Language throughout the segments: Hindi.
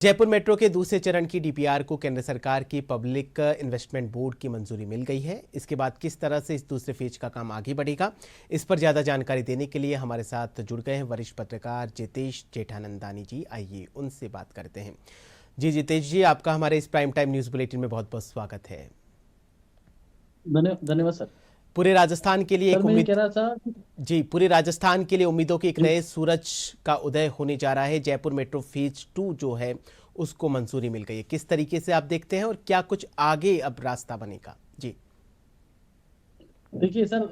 जयपुर मेट्रो के दूसरे चरण की डीपीआर को केंद्र सरकार की पब्लिक इन्वेस्टमेंट बोर्ड की मंजूरी मिल गई है। इसके बाद किस तरह से इस दूसरे फेज का काम आगे बढ़ेगा, इस पर ज्यादा जानकारी देने के लिए हमारे साथ जुड़ गए हैं वरिष्ठ पत्रकार जितेश जेठानंदानी जी। आइए उनसे बात करते हैं। जी जितेश जी, आपका हमारे इस प्राइम टाइम न्यूज बुलेटिन में बहुत बहुत स्वागत है। धन्यवाद सर। पूरे राजस्थान के लिए सर एक मैं ये उम्मीद कह रहा था कि जी, पूरे राजस्थान के लिए उम्मीदों के एक जी नए सूरज का उदय होने जा रहा है। जयपुर मेट्रो फेज 2 जो है उसको मंजूरी मिल गई है। किस तरीके से आप देखते हैं और क्या कुछ आगे अब रास्ता बनेगा? जी देखिए सर,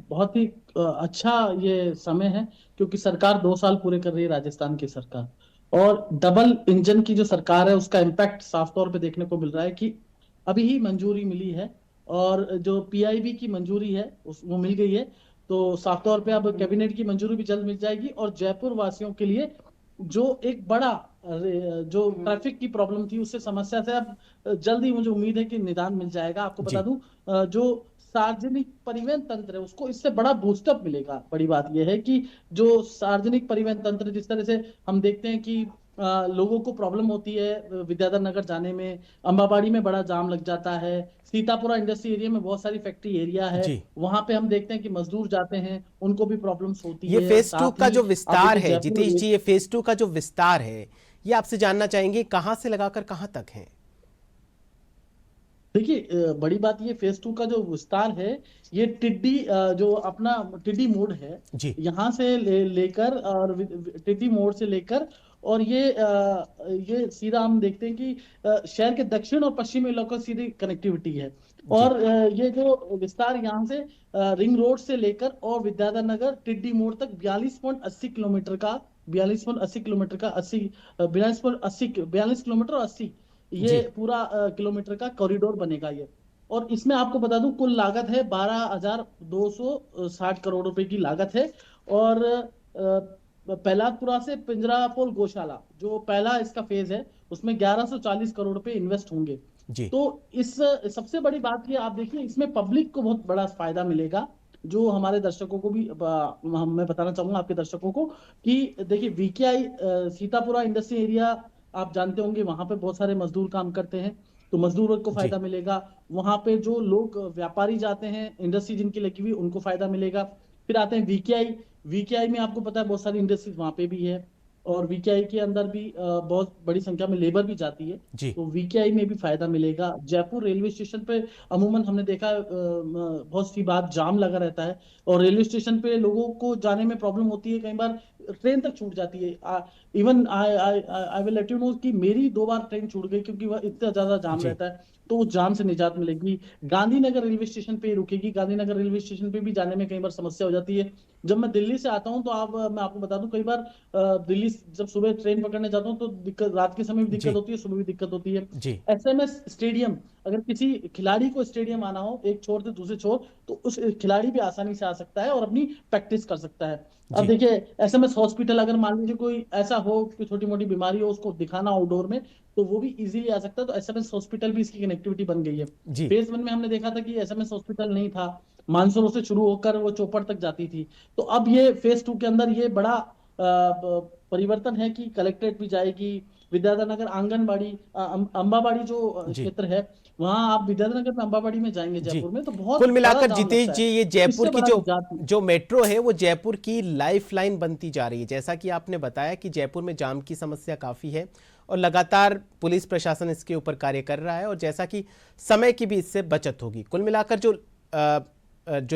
बहुत ही अच्छा ये समय है, क्योंकि सरकार 2 साल पूरे कर रही है, राजस्थान की सरकार। और डबल इंजन की जो सरकार है उसका इम्पैक्ट साफ तौर पे देखने को मिल रहा है कि अभी ही मंजूरी मिली है। और जो पीआईबी की मंजूरी है वो मिल गई है। तो साफ तौर पे अब कैबिनेट की मंजूरी भी जल्द मिल जाएगी। और जयपुर वासियों के लिए जो एक बड़ा जो ट्रैफिक की प्रॉब्लम थी, उससे समस्या से अब जल्द ही मुझे उम्मीद है कि निदान मिल जाएगा। आपको बता जी दूं, जो सार्वजनिक परिवहन तंत्र है उसको इससे बड़ा बूस्टअप मिलेगा। बड़ी बात यह है कि जो सार्वजनिक परिवहन तंत्र, जिस तरह से हम देखते हैं कि लोगों को प्रॉब्लम होती है विद्याधर नगर जाने में, अंबाबाड़ी में बड़ा जाम लग जाता है, सीतापुरा इंडस्ट्री एरिया में बहुत सारी फैक्ट्री एरिया है, जी, वहां पे हम देखते हैं कि मजदूर जाते हैं, उनको भी प्रॉब्लम्स होती ये है। फेज 2 साथ का ही जो आप विस्तार देखिए है जयपुर जितेश जी, ये फेज 2 का जो विस्तार है, ये आपसे जानना चाहेंगे कहां से लगाकर कहां तक है? देखिए, बड़ी बात ये फेज 2 का जो विस्तार है, ये टिड्डी जो अपना टिड्डी मोड़ है, जी यहाँ से लेकर और टिड्डी मोड़ से लेकर, और ये सीधा हम देखते हैं कि शहर के दक्षिण और पश्चिमी इलाकों से सीधी कनेक्टिविटी है। जी और ये जो विस्तार यहाँ से रिंग रोड से लेकर और विद्याधर नगर टिड्डी मोड़ तक 42.80 किलोमीटर का, 42.80 किलोमीटर का, 42 किलोमीटर और 80, ये जी पूरा किलोमीटर का कॉरिडोर बनेगा ये। और इसमें आपको बता दूं, कुल लागत है 12,260 करोड़ रुपए की लागत है। और प्रहलादपुरा से पिंजरापोल गौशाला, जो पहला इसका फेज है, उसमें 1140 करोड़ रुपए इन्वेस्ट होंगे। जी तो इस सबसे बड़ी बात ये आप देखिए, इसमें पब्लिक को बहुत बड़ा फायदा मिलेगा। जो हमारे दर्शकों को भी मैं बताना चाहूंगा आपके दर्शकों को कि देखिए वीकेआई सीतापुरा इंडस्ट्री एरिया, आप जानते होंगे वहां पे बहुत सारे मजदूर काम करते हैं, तो मजदूर वर्ग को जी फायदा मिलेगा। वहां पे जो लोग व्यापारी जाते हैं, इंडस्ट्री जिनकी लगी हुई, उनको फायदा मिलेगा। फिर आते हैं वीकेआई। वीकेआई में आपको पता है बहुत सारी इंडस्ट्रीज वहां पे भी है, और वीकेआई के अंदर भी बहुत बड़ी संख्या में लेबर भी जाती है। जी तो वीकेआई में भी फायदा मिलेगा। जयपुर रेलवे स्टेशन पे अमूमन हमने देखा बहुत सी बार जाम लगा रहता है, और रेलवे स्टेशन पे लोगों को जाने में प्रॉब्लम होती है, कई बार ट्रेन तक छूट जाती है। Even I I I will let you know कि मेरी 2 बार ट्रेन छूट गई, क्योंकि वह इतना ज्यादा जाम जी रहता है। तो उस जाम से निजात मिलेगी। गांधीनगर रेलवे स्टेशन पे ही रुकेगी। गांधीनगर रेलवे स्टेशन पे भी जाने में कई बार समस्या हो जाती है। जब मैं दिल्ली से आता हूँ तो मैं आपको बता दूं, कई बार दिल्ली जब सुबह ट्रेन पकड़ने जाता हूँ तो दिक्कत, रात के समय भी दिक्कत जी होती है, सुबह भी दिक्कत होती है। जी एसएमएस स्टेडियम, अगर किसी खिलाड़ी को स्टेडियम आना हो एक छोर से दूसरे छोर, तो उस खिलाड़ी भी आसानी से आ सकता है और अपनी प्रैक्टिस कर सकता है। अब जी देखिए, एसएमएस हॉस्पिटल, अगर मान लीजिए कोई ऐसा हो कि छोटी मोटी बीमारी हो, उसको दिखाना आउटडोर में, तो वो भी इजीली आ सकता है। तो एसएमएस हॉस्पिटल भी इसकी कनेक्टिविटी बन गई है। जी फेज 1 में हमने देखा था कि एसएमएस हॉस्पिटल नहीं था, मानसरोवर से शुरू होकर वो चौपड़ तक जाती थी। तो अब ये फेज 2 के अंदर ये बड़ा परिवर्तन है कि कलेक्ट्रेट भी जाएगी, विद्याधर नगर आंगनबाड़ी, अंबाबाड़ी जो जी क्षेत्र है, वहां आप विद्याधर नगर में, अंबाबाड़ी में जाएंगे जी जयपुर में, तो कुल बहुत बड़ा मिलाकर जाम जितेश लगता है। जी, ये तो जयपुर इससे की बड़ा जो निजात नहीं। जो मेट्रो है वो जयपुर की लाइफलाइन बनती जा रही है। जैसा कि आपने बताया कि जयपुर में जाम की समस्या काफ़ी है और लगातार पुलिस प्रशासन इसके ऊपर कार्य कर रहा है, और जैसा कि समय की भी इससे बचत होगी। कुल मिलाकर जो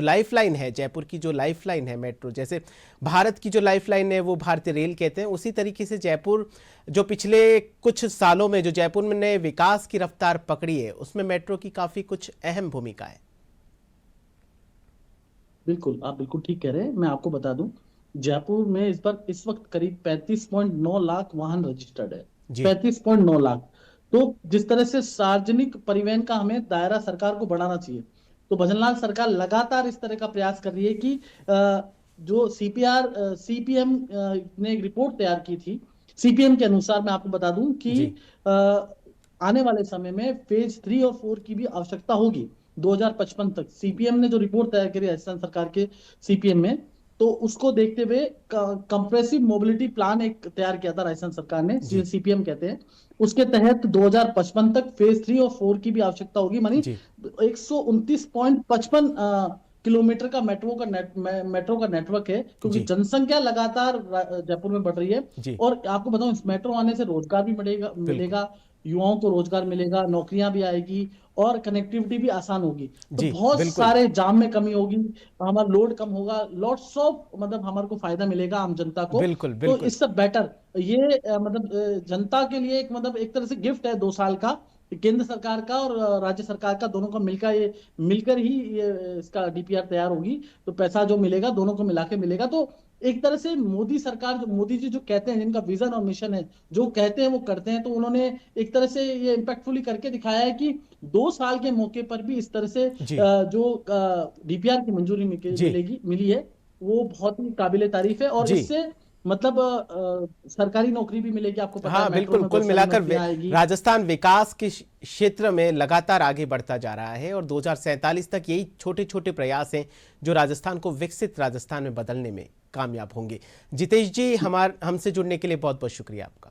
लाइफलाइन है, जयपुर की जो लाइफलाइन है मेट्रो, जैसे भारत की जो लाइफलाइन है वो भारतीय रेल कहते हैं, उसी तरीके से जयपुर जो पिछले कुछ सालों में जो जयपुर ने विकास की रफ्तार पकड़ी है, उसमें मेट्रो की काफ़ी कुछ अहम भूमिका है। बिल्कुल, आप बिल्कुल ठीक कह रहे हैं। मैं आपको बता दूं, जयपुर में इस वक्त करीब 35.9 लाख वाहन रजिस्टर्ड है। जी 35.9 लाख। तो जिस तरह से सार्वजनिक परिवहन का हमें दायरा सरकार को बढ़ाना चाहिए, तो भजनलाल सरकार लगातार इस तरह का प्रयास कर रही है कि जो सीपीएम ने एक रिपोर्ट तैयार की थी, सीपीएम के अनुसार मैं आपको बता दूं कि जी अ, आने वाले समय में फेज 3 और 4 की भी आवश्यकता होगी। 2055 तक सीपीएम ने जो रिपोर्ट तैयार करी, राजस्थान सरकार के सीपीएम में, तो उसको देखते हुए कंप्रेसिव मोबिलिटी प्लान एक तैयार किया था राजस्थान सरकार ने, जी सीपीएम कहते हैं। उसके तहत 2055 तक फेज 3 और 4 की भी आवश्यकता होगी, मानी जी 129.55 किलोमीटर का मेट्रो का नेटवर्क है, क्योंकि जी जनसंख्या लगातार जयपुर में बढ़ रही है। जी और आपको बताऊं, इस मेट्रो आने से रोजगार भी मिलेगा बिल्कुल। मिलेगा युवाओं को रोजगार मिलेगा, नौकरियां भी आएगी और कनेक्टिविटी भी आसान होगी। तो जी बहुत बिल्कुल सारे जाम में कमी होगी, हमारा लोड कम होगा, लॉट्स ऑफ मतलब हमारे को फायदा मिलेगा आम जनता को। बिल्कुल तो बिल्कुल। इससे बेटर ये जनता के लिए एक मतलब एक तरह से गिफ्ट है 2 साल का, केंद्र सरकार का और राज्य सरकार का, दोनों का मिलकर ही ये इसका डीपीआर तैयार होगी। तो पैसा जो मिलेगा दोनों को मिला के मिलेगा। तो एक तरह से मोदी सरकार, जो मोदी जी जो कहते हैं, जिनका विजन और मिशन है, जो कहते हैं वो करते हैं। तो उन्होंने एक तरह से ये इम्पैक्टफुली करके दिखाया है कि 2 साल के मौके पर भी इस तरह से जी जो डीपीआर की मंजूरी जी मिली है, वो बहुत ही काबिले तारीफ है। और जी। इससे मतलब सरकारी नौकरी भी मिलेगी। आपको पता है हाँ मेट्रो बिल्कुल, में कुल बहुत सारी मिलाकर नौकरियां आएगी। राजस्थान विकास के क्षेत्र में लगातार आगे बढ़ता जा रहा है और 2047 तक यही छोटे छोटे प्रयास हैं जो राजस्थान को विकसित राजस्थान में बदलने में कामयाब होंगे। जितेश जी, हमसे जुड़ने के लिए बहुत बहुत शुक्रिया आपका।